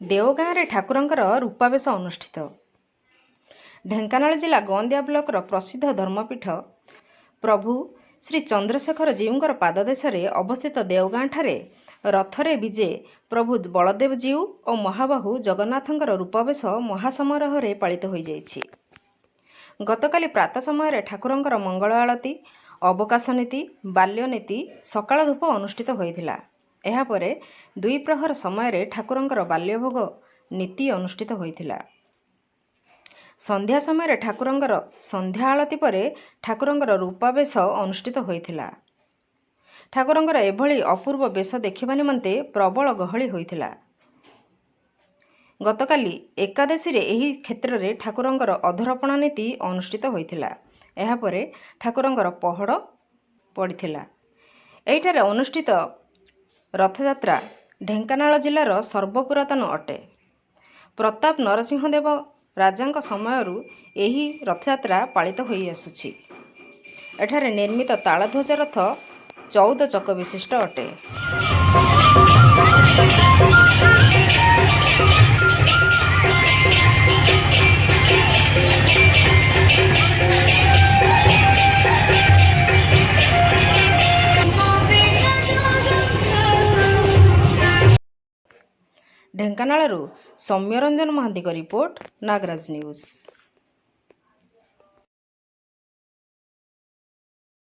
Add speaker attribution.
Speaker 1: ଦେଓଗାଁରେ ଠାକୁରଙ୍କର ରୂପାବେଶ ଅନୁଷ୍ଠିତ। ଢେଙ୍କାନାଳ ଜିଲ୍ଲା ଗଅନ୍ଦିଆ ବ୍ଲକର ପ୍ରସିଦ୍ଧ ଧର୍ମପୀଠ ପ୍ରଭୁ ଶ୍ରୀ ଚନ୍ଦ୍ରଶେଖର ଜୀଉଙ୍କର ପାଦଦେଶରେ ଅବସ୍ଥିତ ଦେଓଗାଁଠାରେ ରଥରେ ବିଜେ ପ୍ରଭୁ ବଳଦେବ ଜୀଉ ଓ ମହାବାହୁ ଜଗନ୍ନାଥଙ୍କର ରୂପାବେଶ ମହାସମାରୋହରେ ପାଳିତ ହୋଇଯାଇଛି। ଗତକାଲି ପ୍ରାତଃ ସମୟରେ ଠାକୁରଙ୍କର ମଙ୍ଗଳ ଆଳତି, ଅବକାଶ ନୀତି, ବାଲ୍ୟ ନୀତି, ସକାଳ ଧୂପ ଅନୁଷ୍ଠିତ ହୋଇଥିଲା। ଏହାପରେ ଦ୍ୱିପ୍ରହର ସମୟରେ ଠାକୁରଙ୍କର ବାଲ୍ୟଭୋଗ ନୀତି ଅନୁଷ୍ଠିତ ହୋଇଥିଲା। ସନ୍ଧ୍ୟା ସମୟରେ ଠାକୁରଙ୍କର ସନ୍ଧ୍ୟା ଆଳତି ପରେ ଠାକୁରଙ୍କର ରୂପାବେଶ ଅନୁଷ୍ଠିତ ହୋଇଥିଲା। ଠାକୁରଙ୍କର ଏଭଳି ଅପୂର୍ବ ବେଶ ଦେଖିବା ନିମନ୍ତେ ପ୍ରବଳ ଗହଳି ହୋଇଥିଲା। ଗତକାଲି ଏକାଦଶୀରେ ଏହି କ୍ଷେତ୍ରରେ ଠାକୁରଙ୍କର ଅଧରପଣା ନୀତି ଅନୁଷ୍ଠିତ ହୋଇଥିଲା। ଏହାପରେ ଠାକୁରଙ୍କର ପହଡ଼ ପଡ଼ିଥିଲା। ଏହିଠାରେ ଅନୁଷ୍ଠିତ ରଥଯାତ୍ରା ଢେଙ୍କାନାଳ ଜିଲ୍ଲାର ସର୍ବପୁରାତନ ଅଟେ। ପ୍ରତାପ ନରସିଂହ ଦେବ ରାଜାଙ୍କ ସମୟରୁ ଏହି ରଥଯାତ୍ରା ପାଳିତ ହୋଇଆସୁଛି। ଏଠାରେ ନିର୍ମିତ ତାଳଧ୍ୱଜ ରଥ 14 ଚକ ବିଶିଷ୍ଟ ଅଟେ। ଢେଙ୍କାନାଳରୁ ସୌମ୍ୟରଞ୍ଜନ ମହାନ୍ତିଙ୍କ ରିପୋର୍ଟ, ନାଗରାଜ ନ୍ୟୁଜ୍।